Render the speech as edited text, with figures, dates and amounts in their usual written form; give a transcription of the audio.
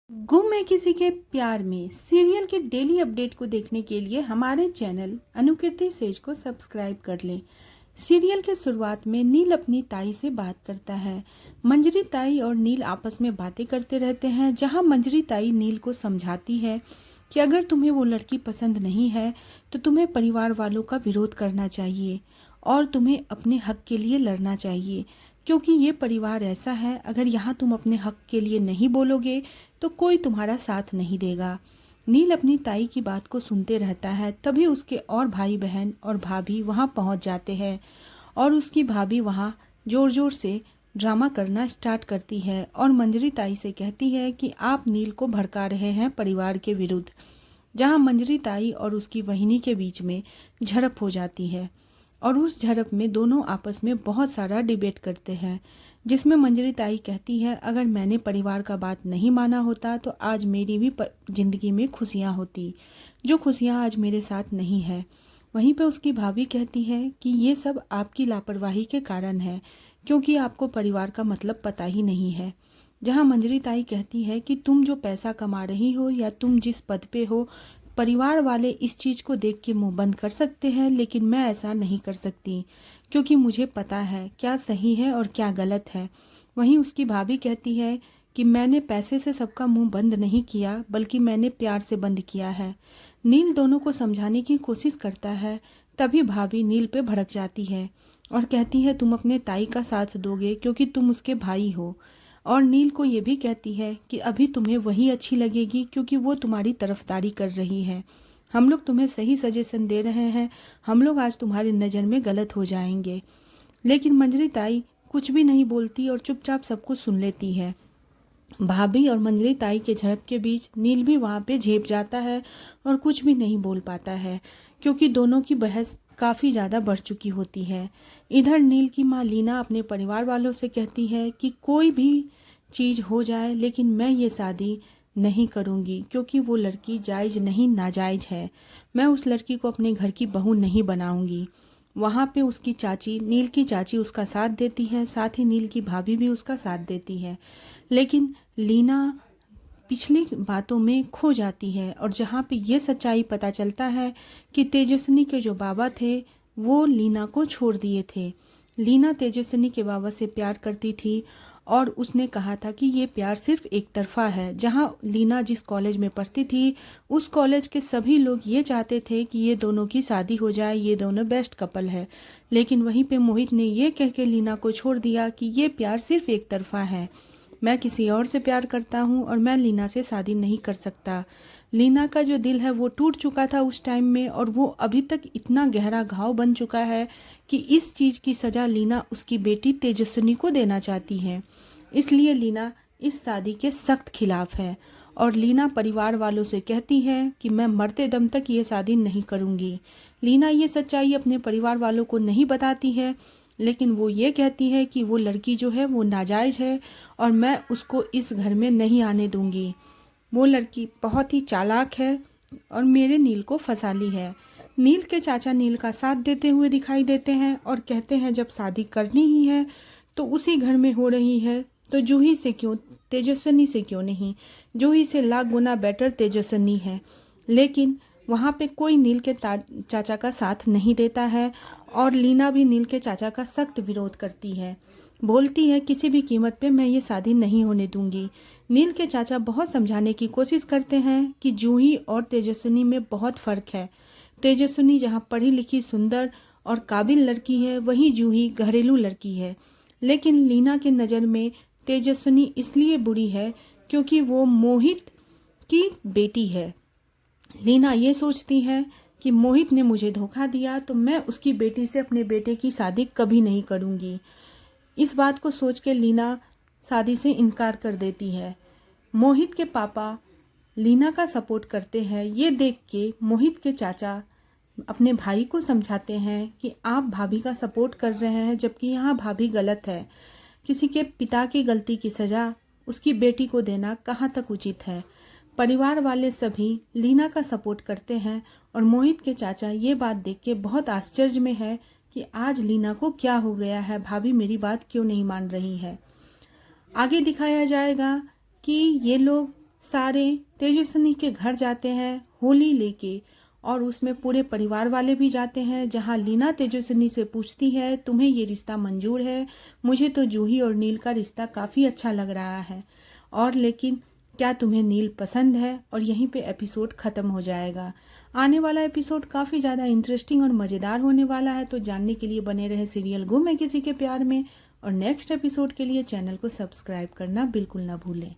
गुम है किसी के प्यार में सीरियल के डेली अपडेट को देखने के लिए हमारे चैनल अनुकीर्ति सेज को सब्सक्राइब कर लें। सीरियल के शुरुआत में नील अपनी ताई से बात करता है। मंजरी ताई और नील आपस में बातें करते रहते हैं, जहां मंजरी ताई नील को समझाती है कि अगर तुम्हें वो लड़की पसंद नहीं है तो तुम्हें परिवार वालों का विरोध करना चाहिए और तुम्हें अपने हक के लिए लड़ना चाहिए, क्योंकि ये परिवार ऐसा है, अगर यहाँ तुम अपने हक के लिए नहीं बोलोगे तो कोई तुम्हारा साथ नहीं देगा। नील अपनी ताई की बात को सुनते रहता है। तभी उसके और भाई बहन और भाभी वहाँ पहुँच जाते हैं और उसकी भाभी वहाँ जोर जोर से ड्रामा करना स्टार्ट करती है और मंजरी ताई से कहती है कि आप नील को भड़का रहे हैं परिवार के विरुद्ध। जहाँ मंजरी ताई और उसकी बहिनी के बीच में झड़प हो जाती है और उस झड़प में दोनों आपस में बहुत सारा डिबेट करते हैं, जिसमें मंजरी ताई कहती है अगर मैंने परिवार का बात नहीं माना होता तो आज मेरी भी ज़िंदगी में खुशियाँ होती, जो खुशियाँ आज मेरे साथ नहीं है। वहीं पे उसकी भाभी कहती है कि ये सब आपकी लापरवाही के कारण है, क्योंकि आपको परिवार का मतलब पता ही नहीं है। जहाँ मंजरी ताई कहती है कि तुम जो पैसा कमा रही हो या तुम जिस पद पे हो, परिवार वाले इस चीज़ को देख के मुंह बंद कर सकते हैं, लेकिन मैं ऐसा नहीं कर सकती, क्योंकि मुझे पता है क्या सही है और क्या गलत है। वहीं उसकी भाभी कहती है कि मैंने पैसे से सबका मुंह बंद नहीं किया, बल्कि मैंने प्यार से बंद किया है। नील दोनों को समझाने की कोशिश करता है। तभी भाभी नील पे भड़क जाती है और कहती है तुम अपने ताई का साथ दोगे क्योंकि तुम उसके भाई हो। और नील को ये भी कहती है कि अभी तुम्हें वही अच्छी लगेगी क्योंकि वो तुम्हारी तरफदारी कर रही है। हम लोग तुम्हें सही सजेशन दे रहे हैं, हम लोग आज तुम्हारी नज़र में गलत हो जाएंगे। लेकिन मंजरी ताई कुछ भी नहीं बोलती और चुपचाप सब कुछ सुन लेती है। भाभी और मंजरी ताई के झड़प के बीच नील भी वहाँ पे झेप जाता है और कुछ भी नहीं बोल पाता है, क्योंकि दोनों की बहस काफ़ी ज़्यादा बढ़ चुकी होती है। इधर नील की माँ लीना अपने परिवार वालों से कहती है कि कोई भी चीज़ हो जाए लेकिन मैं ये शादी नहीं करूँगी, क्योंकि वो लड़की जायज़ नहीं नाजायज़ है। मैं उस लड़की को अपने घर की बहू नहीं बनाऊँगी। वहाँ पे उसकी चाची, नील की चाची उसका साथ देती है, साथ ही नील की भाभी भी उसका साथ देती है। लेकिन लीना पिछली बातों में खो जाती है और जहाँ पे ये सच्चाई पता चलता है कि तेजस्विनी के जो बाबा थे वो लीना को छोड़ दिए थे। लीना तेजस्विनी के बाबा से प्यार करती थी और उसने कहा था कि ये प्यार सिर्फ एक तरफा है। जहाँ लीना जिस कॉलेज में पढ़ती थी उस कॉलेज के सभी लोग ये चाहते थे कि ये दोनों की शादी हो जाए, ये दोनों बेस्ट कपल है। लेकिन वहीं पे मोहित ने ये कह के लीना को छोड़ दिया कि ये प्यार सिर्फ एक तरफा है, मैं किसी और से प्यार करता हूँ और मैं लीना से शादी नहीं कर सकता। लीना का जो दिल है वो टूट चुका था उस टाइम में और वो अभी तक इतना गहरा घाव बन चुका है कि इस चीज़ की सज़ा लीना उसकी बेटी तेजस्विनी को देना चाहती है। इसलिए लीना इस शादी के सख्त खिलाफ है और लीना परिवार वालों से कहती है कि मैं मरते दम तक ये शादी नहीं करूँगी। लीना ये सच्चाई अपने परिवार वालों को नहीं बताती है, लेकिन वो ये कहती है कि वो लड़की जो है वो नाजायज़ है और मैं उसको इस घर में नहीं आने दूंगी। वो लड़की बहुत ही चालाक है और मेरे नील को फंसा ली है। नील के चाचा नील का साथ देते हुए दिखाई देते हैं और कहते हैं जब शादी करनी ही है तो उसी घर में हो रही है तो जूही से क्यों, तेजस्विनी से क्यों नहीं। जूही से लाख गुना बेटर तेजस्विनी है। लेकिन वहाँ पे कोई नील के चाचा का साथ नहीं देता है और लीना भी नील के चाचा का सख्त विरोध करती है। बोलती है किसी भी कीमत पे मैं ये शादी नहीं होने दूंगी। नील के चाचा बहुत समझाने की कोशिश करते हैं कि जूही और तेजस्विनी में बहुत फ़र्क है। तेजस्विनी जहाँ पढ़ी लिखी सुंदर और काबिल लड़की है, वहीं जूही घरेलू लड़की है। लेकिन लीना के नज़र में तेजस्विनी इसलिए बुरी है क्योंकि वो मोहित की बेटी है। लीना ये सोचती है कि मोहित ने मुझे धोखा दिया तो मैं उसकी बेटी से अपने बेटे की शादी कभी नहीं करूँगी। इस बात को सोच के लीना शादी से इनकार कर देती है। मोहित के पापा लीना का सपोर्ट करते हैं। ये देख के मोहित के चाचा अपने भाई को समझाते हैं कि आप भाभी का सपोर्ट कर रहे हैं, जबकि यहाँ भाभी गलत है। किसी के पिता की गलती की सज़ा उसकी बेटी को देना कहाँ तक उचित है। परिवार वाले सभी लीना का सपोर्ट करते हैं और मोहित के चाचा ये बात देख के बहुत आश्चर्य में है कि आज लीना को क्या हो गया है, भाभी मेरी बात क्यों नहीं मान रही है। आगे दिखाया जाएगा कि ये लोग सारे तेजस्विनी के घर जाते हैं होली लेके, और उसमें पूरे परिवार वाले भी जाते हैं, जहां लीना तेजस्विनी से पूछती है तुम्हें ये रिश्ता मंजूर है? मुझे तो जूही और नील का रिश्ता काफ़ी अच्छा लग रहा है, और लेकिन क्या तुम्हें नील पसंद है? और यहीं पे एपिसोड ख़त्म हो जाएगा। आने वाला एपिसोड काफ़ी ज़्यादा इंटरेस्टिंग और मज़ेदार होने वाला है, तो जानने के लिए बने रहे सीरियल गुम है किसी के प्यार में। और नेक्स्ट एपिसोड के लिए चैनल को सब्सक्राइब करना बिल्कुल ना भूलें।